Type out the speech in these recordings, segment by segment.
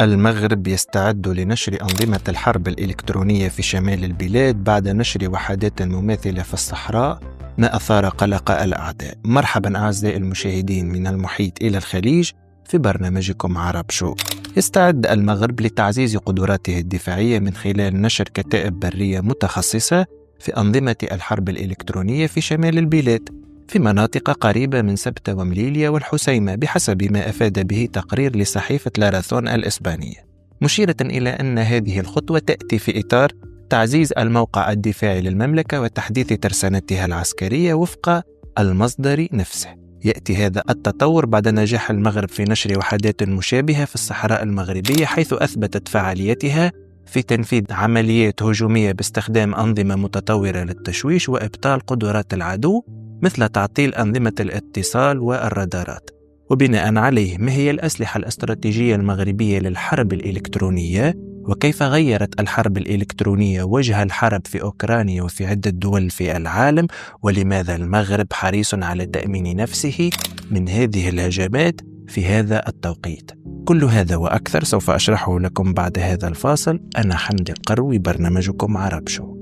المغرب يستعد لنشر أنظمة الحرب الإلكترونية في شمال البلاد بعد نشر وحدات مماثلة في الصحراء، ما أثار قلق الأعداء. مرحبا أعزائي المشاهدين من المحيط إلى الخليج في برنامجكم عرب شو. يستعد المغرب لتعزيز قدراته الدفاعية من خلال نشر كتائب برية متخصصة في أنظمة الحرب الإلكترونية في شمال البلاد، في مناطق قريبة من سبتة ومليليا والحسيمة، بحسب ما أفاد به تقرير لصحيفة لارثون الإسبانية، مشيرة إلى أن هذه الخطوة تأتي في إطار تعزيز الموقع الدفاعي للمملكة وتحديث ترسانتها العسكرية وفق المصدر نفسه. يأتي هذا التطور بعد نجاح المغرب في نشر وحدات مشابهة في الصحراء المغربية، حيث أثبتت فعاليتها في تنفيذ عمليات هجومية باستخدام أنظمة متطورة للتشويش وإبطال قدرات العدو، مثل تعطيل أنظمة الاتصال والرادارات. وبناء عليه، ما هي الأسلحة الاستراتيجية المغربية للحرب الإلكترونية؟ وكيف غيرت الحرب الإلكترونية وجه الحرب في أوكرانيا وفي عدة دول في العالم؟ ولماذا المغرب حريص على تأمين نفسه من هذه الهجمات في هذا التوقيت؟ كل هذا وأكثر سوف أشرحه لكم بعد هذا الفاصل. أنا حمدي القروي، برنامجكم عرب شو.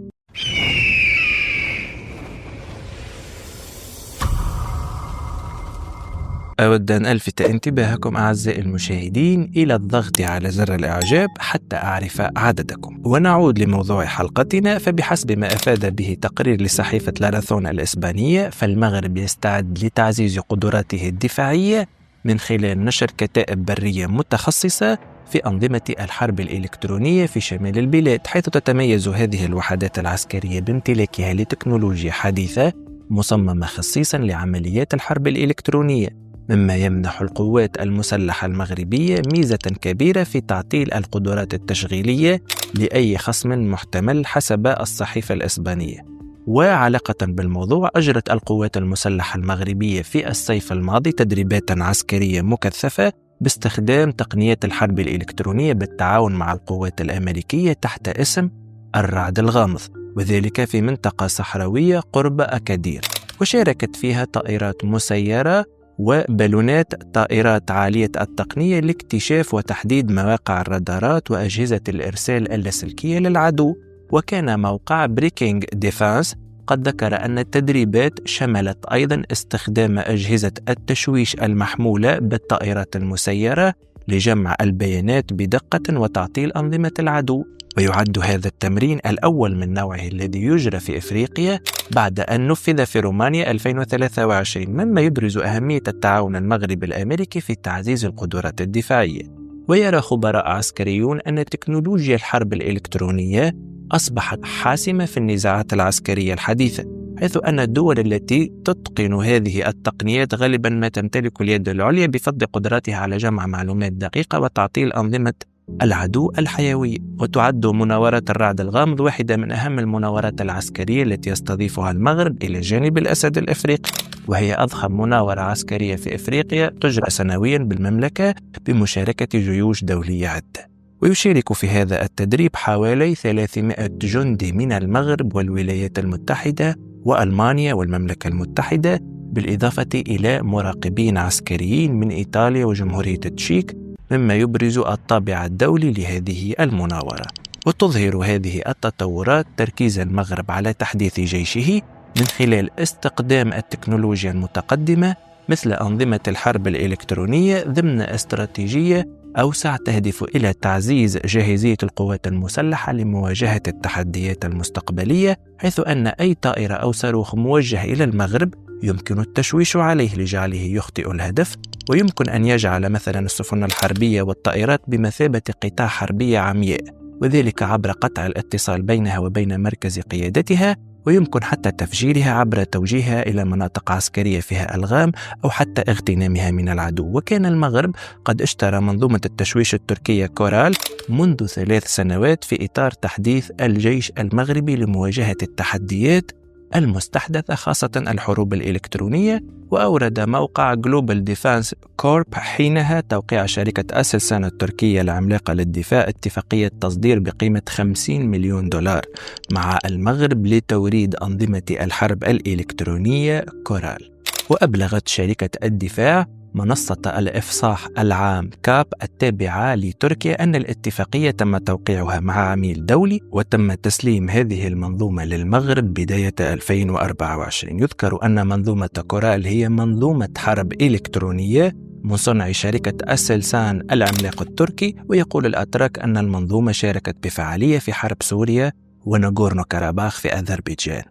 أود أن ألفت انتباهكم أعزائي المشاهدين إلى الضغط على زر الإعجاب حتى أعرف عددكم. ونعود لموضوع حلقتنا، فبحسب ما أفاد به تقرير لصحيفة لارثون الإسبانية، فالمغرب يستعد لتعزيز قدراته الدفاعية من خلال نشر كتائب برية متخصصة في أنظمة الحرب الإلكترونية في شمال البلاد، حيث تتميز هذه الوحدات العسكرية بامتلاكها لتكنولوجيا حديثة مصممة خصيصا لعمليات الحرب الإلكترونية، مما يمنح القوات المسلحة المغربية ميزة كبيرة في تعطيل القدرات التشغيلية لأي خصم محتمل حسب الصحيفة الإسبانية. وعلاقة بالموضوع، أجرت القوات المسلحة المغربية في الصيف الماضي تدريبات عسكرية مكثفة باستخدام تقنيات الحرب الإلكترونية بالتعاون مع القوات الأمريكية تحت اسم الرعد الغامض، وذلك في منطقة صحراوية قرب أكادير. وشاركت فيها طائرات مسيرة وبالونات طائرات عالية التقنية لاكتشاف وتحديد مواقع الرادارات وأجهزة الإرسال اللاسلكية للعدو. وكان موقع بريكينج ديفانس قد ذكر أن التدريبات شملت أيضا استخدام أجهزة التشويش المحمولة بالطائرات المسيرة لجمع البيانات بدقة وتعطيل أنظمة العدو. ويعد هذا التمرين الأول من نوعه الذي يجرى في إفريقيا بعد أن نفذ في رومانيا 2023، مما يبرز أهمية التعاون المغربي الأمريكي في تعزيز القدرات الدفاعية. ويرى خبراء عسكريون أن تكنولوجيا الحرب الإلكترونية أصبحت حاسمة في النزاعات العسكرية الحديثة، حيث أن الدول التي تتقن هذه التقنيات غالبا ما تمتلك اليد العليا بفضل قدرتها على جمع معلومات دقيقة وتعطيل أنظمة العدو الحيوي. وتعد مناورة الرعد الغامض واحدة من أهم المناورات العسكرية التي يستضيفها المغرب إلى جانب الأسد الإفريقي، وهي أضخم مناورة عسكرية في إفريقيا تجرى سنويا بالمملكة بمشاركة جيوش دولية عدة. ويشارك في هذا التدريب حوالي 300 جندي من المغرب والولايات المتحدة وألمانيا والمملكة المتحدة، بالإضافة إلى مراقبين عسكريين من إيطاليا وجمهورية التشيك، مما يبرز الطابع الدولي لهذه المناورة. وتظهر هذه التطورات تركيز المغرب على تحديث جيشه من خلال استخدام التكنولوجيا المتقدمة مثل أنظمة الحرب الإلكترونية ضمن استراتيجية أوسع تهدف إلى تعزيز جاهزية القوات المسلحة لمواجهة التحديات المستقبلية، حيث أن أي طائرة أو صاروخ موجه إلى المغرب يمكن التشويش عليه لجعله يخطئ الهدف، ويمكن أن يجعل مثلا السفن الحربية والطائرات بمثابة قطاع حربية عمياء، وذلك عبر قطع الاتصال بينها وبين مركز قيادتها، ويمكن حتى تفجيرها عبر توجيهها إلى مناطق عسكرية فيها ألغام أو حتى اغتنامها من العدو. وكان المغرب قد اشترى منظومة التشويش التركية كورال منذ 3 سنوات في إطار تحديث الجيش المغربي لمواجهة التحديات المستحدثة خاصة الحروب الإلكترونية. وأورد موقع Global Defense Corp حينها توقيع شركة أسلسان التركية العملاقة للدفاع اتفاقية تصدير بقيمة 50 مليون دولار مع المغرب لتوريد أنظمة الحرب الإلكترونية كورال. وأبلغت شركة الدفاع منصة الإفصاح العام كاب التابعة لتركيا أن الاتفاقية تم توقيعها مع عميل دولي وتم تسليم هذه المنظومة للمغرب بداية 2024. يذكر أن منظومة كورال هي منظومة حرب إلكترونية من صنع شركة أسلسان العملاق التركي، ويقول الأتراك أن المنظومة شاركت بفعالية في حرب سوريا وناغورنو كاراباخ في أذربيجان.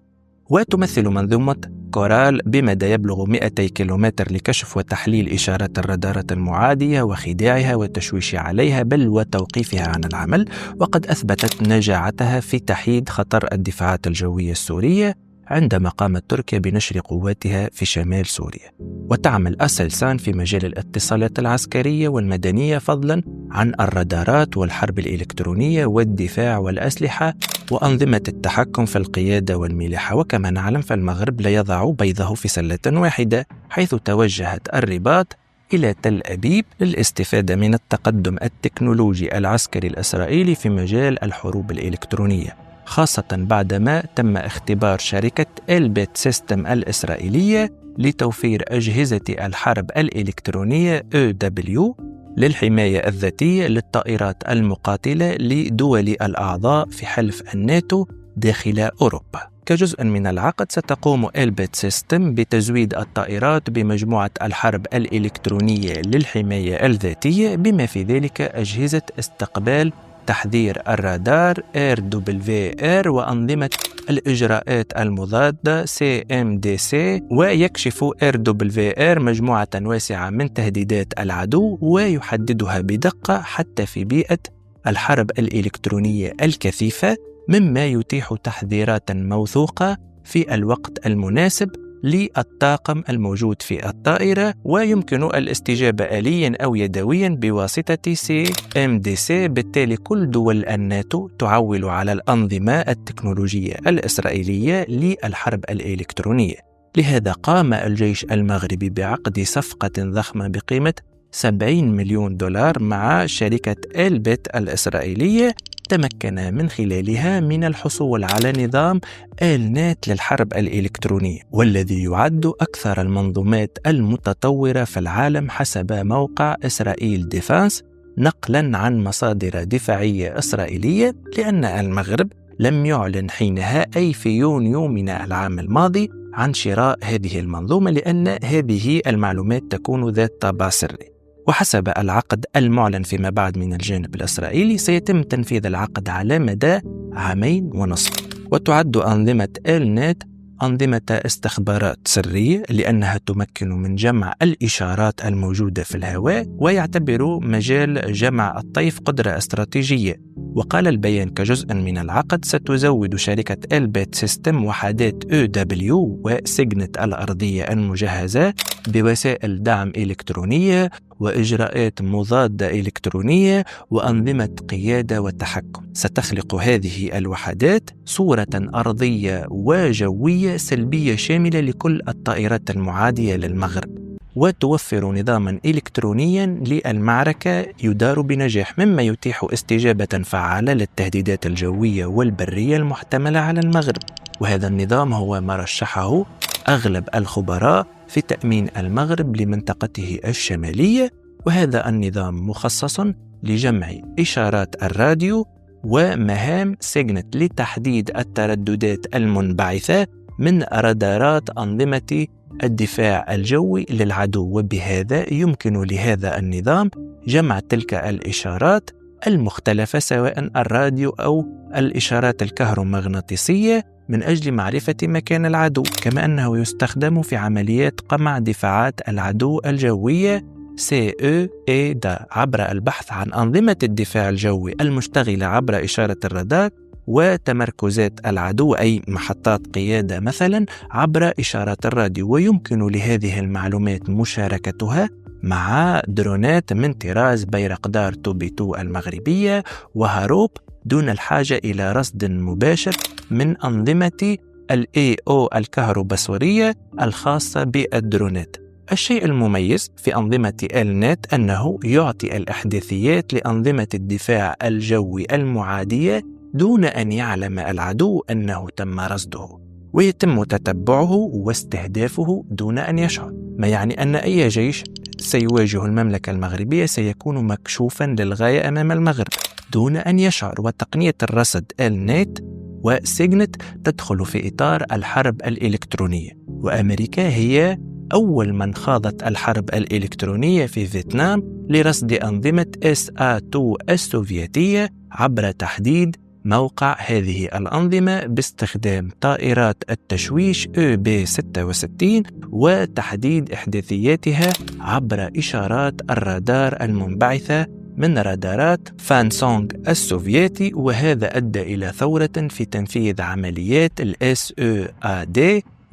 وتمثل منظومة كورال بمدى يبلغ 200 كيلومتر لكشف وتحليل إشارات الرادارات المعادية وخداعها والتشويش عليها بل وتوقيفها عن العمل، وقد أثبتت نجاعتها في تحييد خطر الدفاعات الجوية السورية عندما قامت تركيا بنشر قواتها في شمال سوريا. وتعمل أسلسان في مجال الاتصالات العسكرية والمدنية فضلا عن الرادارات والحرب الإلكترونية والدفاع والأسلحة وأنظمة التحكم في القيادة والملاحة. وكما نعلم فالمغرب لا يضع بيضه في سلة واحدة، حيث توجهت الرباط إلى تل أبيب للاستفادة من التقدم التكنولوجي العسكري الإسرائيلي في مجال الحروب الإلكترونية، خاصة بعدما تم اختبار شركة إلبيت سيستم الإسرائيلية لتوفير أجهزة الحرب الإلكترونية EW للحماية الذاتية للطائرات المقاتلة لدول الأعضاء في حلف الناتو داخل أوروبا. كجزء من العقد ستقوم إلبيت سيستم بتزويد الطائرات بمجموعة الحرب الإلكترونية للحماية الذاتية، بما في ذلك أجهزة استقبال تحذير الرادار RWR وأنظمة الإجراءات المضادة CMDC. ويكشف RWR مجموعة واسعة من تهديدات العدو ويحددها بدقة حتى في بيئة الحرب الإلكترونية الكثيفة، مما يتيح تحذيرات موثوقة في الوقت المناسب للطاقم الموجود في الطائرة، ويمكن الاستجابة آليا أو يدويا بواسطة CMDC. بالتالي كل دول الناتو تعول على الأنظمة التكنولوجية الإسرائيلية للحرب الإلكترونية. لهذا قام الجيش المغربي بعقد صفقة ضخمة بقيمة 70 مليون دولار مع شركة إلبيت الإسرائيلية، تمكن من خلالها من الحصول على نظام آلنات للحرب الإلكترونية، والذي يعد أكثر المنظومات المتطورة في العالم حسب موقع إسرائيل ديفانس، نقلا عن مصادر دفاعية إسرائيلية، لأن المغرب لم يعلن حينها أي في يونيو من العام الماضي عن شراء هذه المنظومة، لأن هذه المعلومات تكون ذات طابع سري. وحسب العقد المعلن فيما بعد من الجانب الإسرائيلي سيتم تنفيذ العقد على مدى 2.5 عام، وتعد أنظمة إلنت أنظمة استخبارات سرية لأنها تمكن من جمع الإشارات الموجودة في الهواء، ويعتبر مجال جمع الطيف قدرة استراتيجية. وقال البيان كجزء من العقد ستزود شركة إلبيت سيستم وحدات EW وسجنت الأرضية المجهزة بوسائل دعم إلكترونية وإجراءات مضادة إلكترونية وأنظمة قيادة وتحكم. ستخلق هذه الوحدات صورة أرضية وجوية سلبية شاملة لكل الطائرات المعادية للمغرب، وتوفر نظاما إلكترونيا للمعركة يدار بنجاح، مما يتيح استجابة فعالة للتهديدات الجوية والبرية المحتملة على المغرب. وهذا النظام هو ما رشحه أغلب الخبراء في تأمين المغرب لمنطقته الشمالية، وهذا النظام مخصص لجمع إشارات الراديو ومهام سيجنت لتحديد الترددات المنبعثة من رادارات أنظمة الدفاع الجوي للعدو، وبهذا يمكن لهذا النظام جمع تلك الإشارات المختلفة سواء الراديو أو الإشارات الكهرومغناطيسية من أجل معرفة مكان العدو، كما أنه يستخدم في عمليات قمع دفاعات العدو الجوية CED عبر البحث عن أنظمة الدفاع الجوي المشتغلة عبر إشارة الرادار وتمركزات العدو أي محطات قيادة مثلا عبر إشارات الراديو. ويمكن لهذه المعلومات مشاركتها مع درونات من طراز بيرقدار 2B2 المغربية وهاروب دون الحاجة إلى رصد مباشر من أنظمة AO الكهروبصرية الخاصة بالدرونات. الشيء المميز في أنظمة إلنت أنه يعطي الإحداثيات لأنظمة الدفاع الجوي المعادية دون أن يعلم العدو أنه تم رصده، ويتم تتبعه واستهدافه دون أن يشعر، ما يعني أن أي جيش سيواجه المملكة المغربية سيكون مكشوفا للغاية أمام المغرب دون أن يشعر. وتقنية الرصد النت وسيجنت تدخل في إطار الحرب الإلكترونية، وأمريكا هي أول من خاضت الحرب الإلكترونية في فيتنام لرصد أنظمة SA-2 السوفيتية عبر تحديد موقع هذه الأنظمة باستخدام طائرات التشويش EB-66 وتحديد إحداثياتها عبر إشارات الرادار المنبعثة من رادارات فانسونغ السوفيتي. وهذا أدى إلى ثورة في تنفيذ عمليات SEAD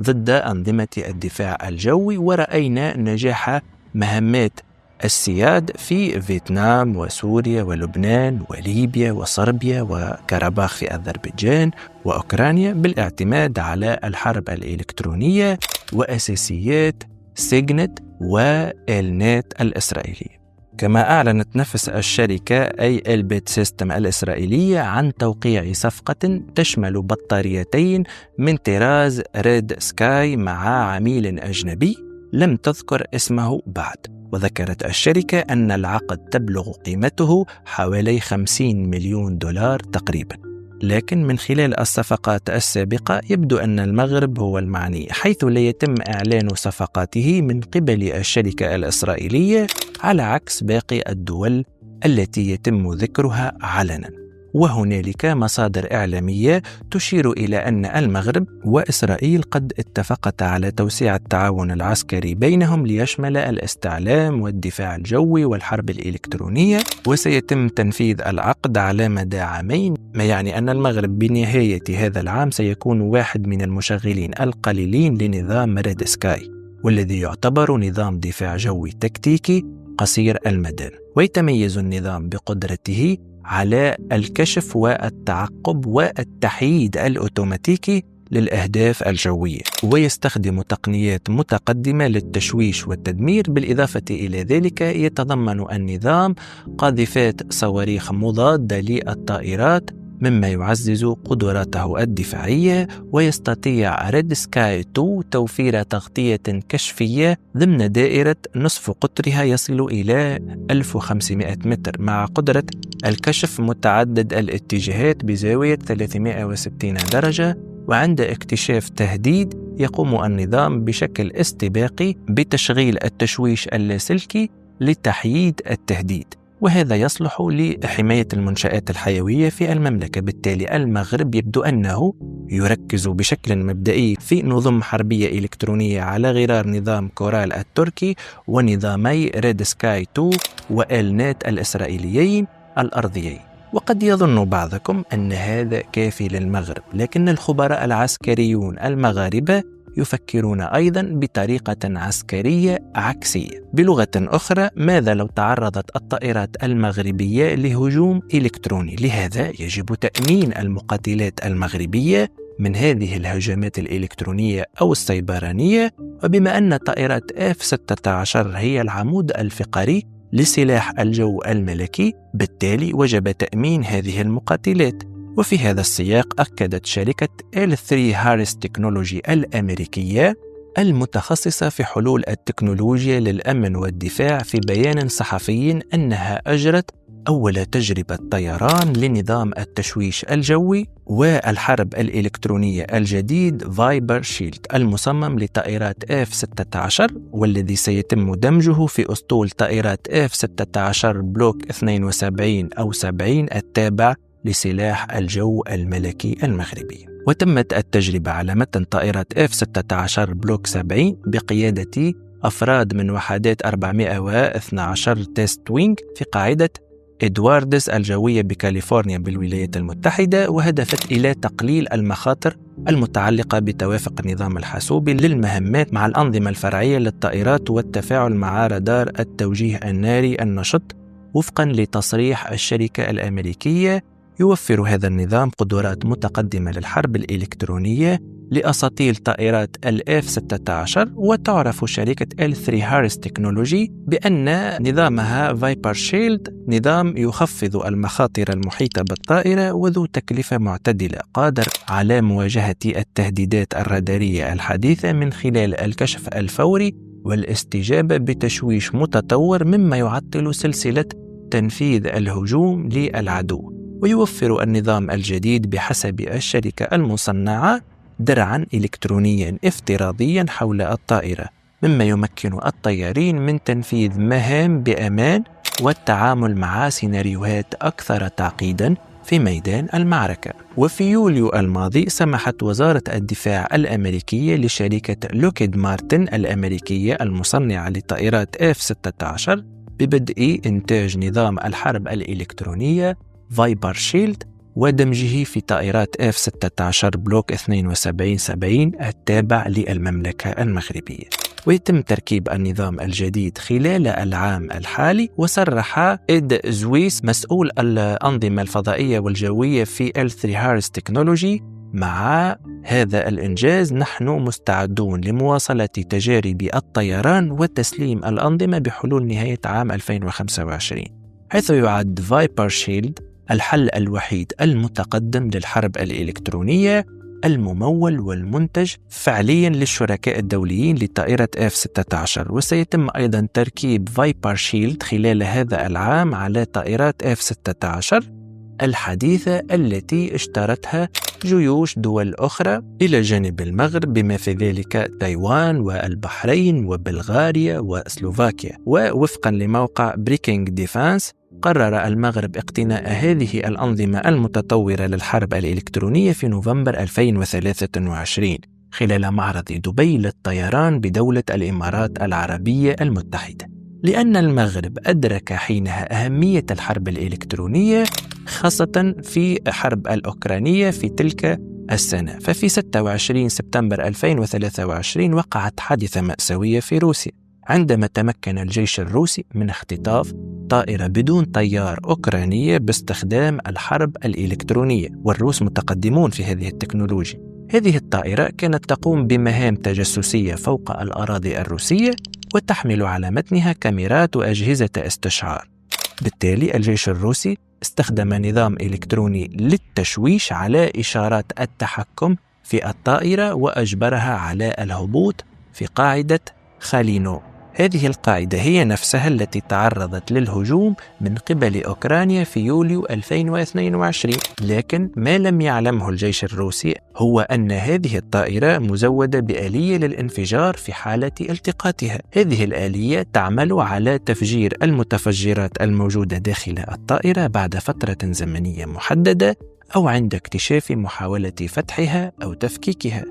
ضد أنظمة الدفاع الجوي، ورأينا نجاح مهمات السياد في فيتنام وسوريا ولبنان وليبيا وصربيا وكاراباخ في أذربيجان وأوكرانيا بالاعتماد على الحرب الإلكترونية وأساسيات سيجنت والنت الإسرائيلية. كما أعلنت نفس الشركة أي البيت سيستم الإسرائيلية عن توقيع صفقة تشمل بطاريتين من طراز ريد سكاي مع عميل أجنبي لم تذكر اسمه بعد. وذكرت الشركة أن العقد تبلغ قيمته حوالي 50 مليون دولار تقريبا. لكن من خلال الصفقات السابقة يبدو أن المغرب هو المعني، حيث لا يتم إعلان صفقاته من قبل الشركة الإسرائيلية على عكس باقي الدول التي يتم ذكرها علنا. وهنالك مصادر إعلامية تشير إلى أن المغرب وإسرائيل قد اتفقتا على توسيع التعاون العسكري بينهم ليشمل الاستعلام والدفاع الجوي والحرب الإلكترونية، وسيتم تنفيذ العقد على مدى عامين، ما يعني أن المغرب بنهاية هذا العام سيكون واحد من المشغلين القليلين لنظام ريد سكاي، والذي يعتبر نظام دفاع جوي تكتيكي قصير المدى. ويتميز النظام بقدرته على الكشف والتعقب والتحييد الأوتوماتيكي للأهداف الجوية، ويستخدم تقنيات متقدمة للتشويش والتدمير. بالإضافة إلى ذلك يتضمن النظام قاذفات صواريخ مضادة للطائرات مما يعزز قدراته الدفاعية. ويستطيع ريد سكاي 2 توفير تغطية كشفية ضمن دائرة نصف قطرها يصل إلى 1500 متر مع قدرة الكشف متعدد الاتجاهات بزاوية 360 درجة. وعند اكتشاف تهديد يقوم النظام بشكل استباقي بتشغيل التشويش اللاسلكي لتحييد التهديد، وهذا يصلح لحماية المنشآت الحيوية في المملكة. بالتالي المغرب يبدو أنه يركز بشكل مبدئي في نظم حربية إلكترونية على غرار نظام كورال التركي ونظامي ريد سكاي 2 والنت الإسرائيليين الأرضيين. وقد يظن بعضكم أن هذا كافي للمغرب، لكن الخبراء العسكريون المغاربة يفكرون أيضا بطريقة عسكرية عكسية. بلغة أخرى، ماذا لو تعرضت الطائرات المغربية لهجوم إلكتروني؟ لهذا يجب تأمين المقاتلات المغربية من هذه الهجمات الإلكترونية أو السيبرانية. وبما أن طائرات F-16 هي العمود الفقري لسلاح الجو الملكي، بالتالي وجب تأمين هذه المقاتلات. وفي هذا السياق أكدت شركة L3Harris Technology الأمريكية المتخصصة في حلول التكنولوجيا للأمن والدفاع في بيان صحفي أنها أجرت أول تجربة طيران لنظام التشويش الجوي والحرب الإلكترونية الجديد فايبر شيلد المصمم لطائرات F-16، والذي سيتم دمجه في أسطول طائرات F-16 بلوك 72 أو 70 التابع لسلاح الجو الملكي المغربي. وتمت التجربة على متن طائرات F-16 بلوك 70 بقيادة أفراد من وحدات 412 تيست وينج في قاعدة إدواردز الجوية بكاليفورنيا بالولايات المتحدة، وهدفت إلى تقليل المخاطر المتعلقة بتوافق النظام الحاسوبي للمهمات مع الأنظمة الفرعية للطائرات والتفاعل مع رادار التوجيه الناري النشط. وفقا لتصريح الشركة الأمريكية، يوفر هذا النظام قدرات متقدمة للحرب الإلكترونية لأساطيل طائرات F-16. وتعرف شركة L3Harris Technology بأن نظامها فايبر شيلد نظام يخفض المخاطر المحيطة بالطائرة وذو تكلفة معتدلة، قادر على مواجهة التهديدات الرادارية الحديثة من خلال الكشف الفوري والاستجابة بتشويش متطور مما يعطل سلسلة تنفيذ الهجوم للعدو. ويوفر النظام الجديد بحسب الشركة المصنعة درعاً إلكترونياً افتراضياً حول الطائرة، مما يمكن الطيارين من تنفيذ مهام بأمان والتعامل مع سيناريوهات أكثر تعقيداً في ميدان المعركة. وفي يوليو الماضي سمحت وزارة الدفاع الأمريكية لشركة لوكيد مارتن الأمريكية المصنعة لطائرات F-16 ببدء إنتاج نظام الحرب الإلكترونية فايبر شيلد ودمجه في طائرات F-16 بلوك 7270 التابع للمملكة المغربية. ويتم تركيب النظام الجديد خلال العام الحالي. وصرح إد زويس مسؤول الأنظمة الفضائية والجوية في L3 Harris Technology: مع هذا الإنجاز نحن مستعدون لمواصلة تجارب الطيران وتسليم الأنظمة بحلول نهاية عام 2025، حيث يعد فايبر شيلد الحل الوحيد المتقدم للحرب الإلكترونية الممول والمنتج فعلياً للشركاء الدوليين لطائرة F-16. وسيتم أيضاً تركيب فايبر شيلد خلال هذا العام على طائرات F-16 الحديثة التي اشترتها جيوش دول أخرى إلى جانب المغرب، بما في ذلك تايوان والبحرين وبلغاريا وسلوفاكيا. ووفقاً لموقع بريكينج ديفانس، قرر المغرب اقتناء هذه الأنظمة المتطورة للحرب الإلكترونية في نوفمبر 2023 خلال معرض دبي للطيران بدولة الإمارات العربية المتحدة، لأن المغرب أدرك حينها أهمية الحرب الإلكترونية خاصة في حرب الأوكرانية في تلك السنة. ففي 26 سبتمبر 2023 وقعت حادثة مأساوية في روسيا عندما تمكن الجيش الروسي من اختطاف طائرة بدون طيار أوكرانية باستخدام الحرب الإلكترونية، والروس متقدمون في هذه التكنولوجيا. هذه الطائرة كانت تقوم بمهام تجسسية فوق الأراضي الروسية وتحمل على متنها كاميرات وأجهزة استشعار. بالتالي الجيش الروسي استخدم نظام إلكتروني للتشويش على إشارات التحكم في الطائرة وأجبرها على الهبوط في قاعدة خالينو. هذه القاعدة هي نفسها التي تعرضت للهجوم من قبل أوكرانيا في يوليو 2022. لكن ما لم يعلمه الجيش الروسي هو أن هذه الطائرة مزودة بآلية للانفجار في حالة التقاطها. هذه الآلية تعمل على تفجير المتفجرات الموجودة داخل الطائرة بعد فترة زمنية محددة أو عند اكتشاف محاولة فتحها أو تفكيكها.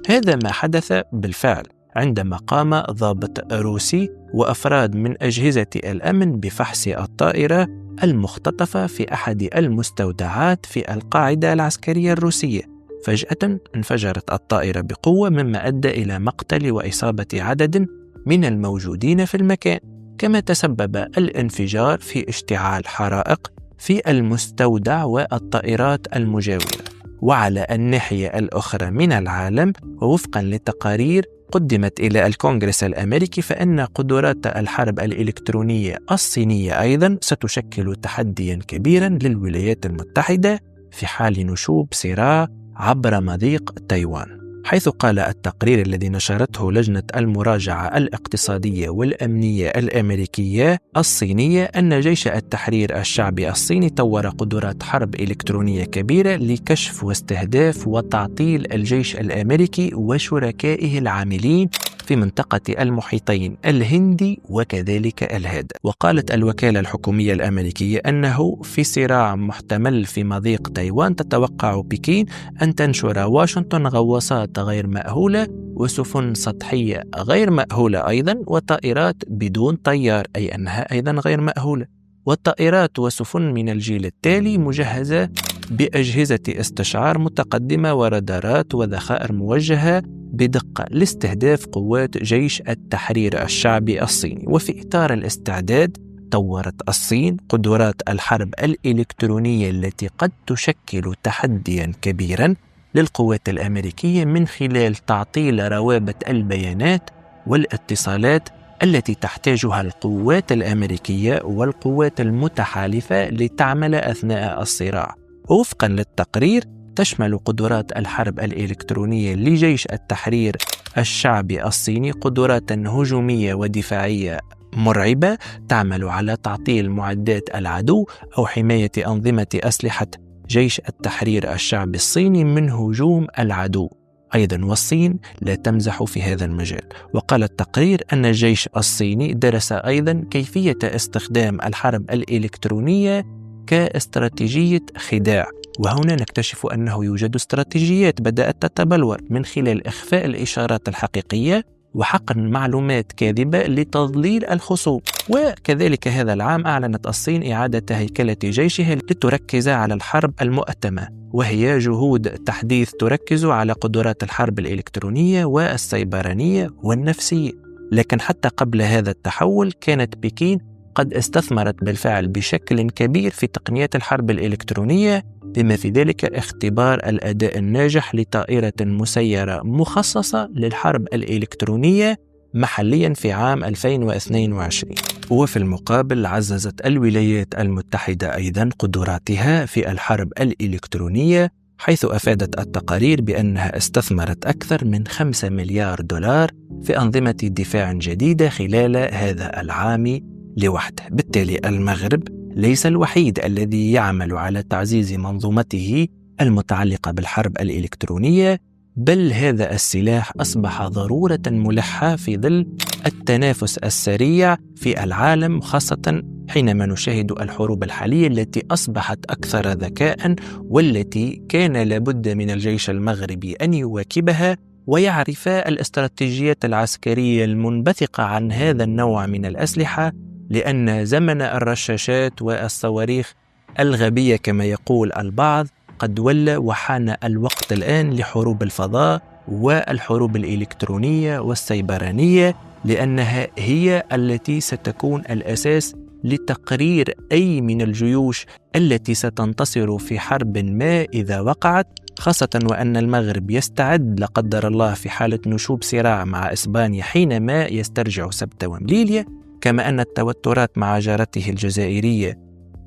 هذا ما حدث بالفعل عندما قام ضابط روسي وأفراد من أجهزة الأمن بفحص الطائرة المختطفة في أحد المستودعات في القاعدة العسكرية الروسية. فجأة انفجرت الطائرة بقوة مما أدى إلى مقتل وإصابة عدد من الموجودين في المكان، كما تسبب الانفجار في اشتعال حرائق في المستودع والطائرات المجاورة. وعلى الناحية الأخرى من العالم، ووفقا لتقارير قدمت إلى الكونغرس الأمريكي، فإن قدرات الحرب الإلكترونية الصينية أيضا ستشكل تحديا كبيرا للولايات المتحدة في حال نشوب صراع عبر مضيق تايوان. حيث قال التقرير الذي نشرته لجنة المراجعة الاقتصادية والأمنية الأمريكية الصينية أن جيش التحرير الشعبي الصيني طور قدرات حرب إلكترونية كبيرة لكشف واستهداف وتعطيل الجيش الأمريكي وشركائه العاملين في منطقة المحيطين الهندي وكذلك الهاد. وقالت الوكالة الحكومية الأمريكية أنه في صراع محتمل في مضيق تايوان تتوقع بكين أن تنشر واشنطن غواصات غير مأهولة وسفن سطحية غير مأهولة أيضا وطائرات بدون طيار، أي أنها أيضا غير مأهولة، والطائرات وسفن من الجيل التالي مجهزة بأجهزة استشعار متقدمة ورادارات وذخائر موجهة بدقة لاستهداف قوات جيش التحرير الشعبي الصيني. وفي إطار الاستعداد طورت الصين قدرات الحرب الإلكترونية التي قد تشكل تحديا كبيرا للقوات الأمريكية من خلال تعطيل روابط البيانات والاتصالات التي تحتاجها القوات الأمريكية والقوات المتحالفة لتعمل أثناء الصراع. وفقا للتقرير تشمل قدرات الحرب الإلكترونية لجيش التحرير الشعبي الصيني قدرات هجومية ودفاعية مرعبة تعمل على تعطيل معدات العدو أو حماية أنظمة أسلحة جيش التحرير الشعبي الصيني من هجوم العدو. أيضا والصين لا تمزح في هذا المجال. وقال التقرير أن الجيش الصيني درس أيضا كيفية استخدام الحرب الإلكترونية كاستراتيجية خداع، وهنا نكتشف أنه يوجد استراتيجيات بدأت تتبلور من خلال إخفاء الإشارات الحقيقية وحقن معلومات كاذبة لتضليل الخصوم. وكذلك هذا العام أعلنت الصين إعادة هيكلة جيشها لتركز على الحرب المؤتمة، وهي جهود تحديث تركز على قدرات الحرب الإلكترونية والسيبرانية والنفسية. لكن حتى قبل هذا التحول كانت بكين قد استثمرت بالفعل بشكل كبير في تقنيات الحرب الإلكترونية، بما في ذلك اختبار الأداء الناجح لطائرة مسيرة مخصصة للحرب الإلكترونية محليا في عام 2022. وفي المقابل عززت الولايات المتحدة أيضا قدراتها في الحرب الإلكترونية، حيث أفادت التقارير بأنها استثمرت أكثر من 5 مليار دولار في أنظمة دفاع جديدة خلال هذا العام لوحده. بالتالي المغرب ليس الوحيد الذي يعمل على تعزيز منظومته المتعلقة بالحرب الإلكترونية، بل هذا السلاح أصبح ضرورة ملحة في ظل التنافس السريع في العالم، خاصة حينما نشاهد الحروب الحالية التي أصبحت أكثر ذكاء، والتي كان لابد من الجيش المغربي أن يواكبها ويعرف الاستراتيجيات العسكرية المنبثقة عن هذا النوع من الأسلحة، لأن زمن الرشاشات والصواريخ الغبية كما يقول البعض قد ولى، وحان الوقت الآن لحروب الفضاء والحروب الإلكترونية والسيبرانية، لأنها هي التي ستكون الأساس لتقرير أي من الجيوش التي ستنتصر في حرب ما إذا وقعت، خاصة وأن المغرب يستعد لا قدر الله في حالة نشوب صراع مع إسبانيا حينما يسترجع سبتة ومليليا، كما أن التوترات مع جارته الجزائرية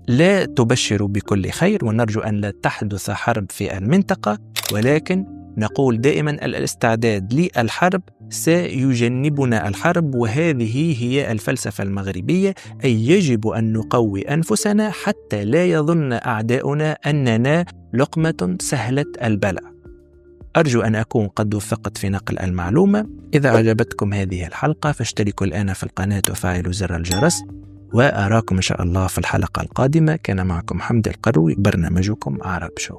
لا تبشر بكل خير، ونرجو أن لا تحدث حرب في المنطقة. ولكن نقول دائما الاستعداد للحرب سيجنبنا الحرب، وهذه هي الفلسفة المغربية، أي يجب أن نقوي أنفسنا حتى لا يظن أعداؤنا أننا لقمة سهلة البلع. أرجو أن أكون قد وفقت في نقل المعلومة. إذا أعجبتكم هذه الحلقة فاشتركوا الآن في القناة وفعلوا زر الجرس، وأراكم إن شاء الله في الحلقة القادمة. كان معكم حمد القروي، برنامجكم عرب شو.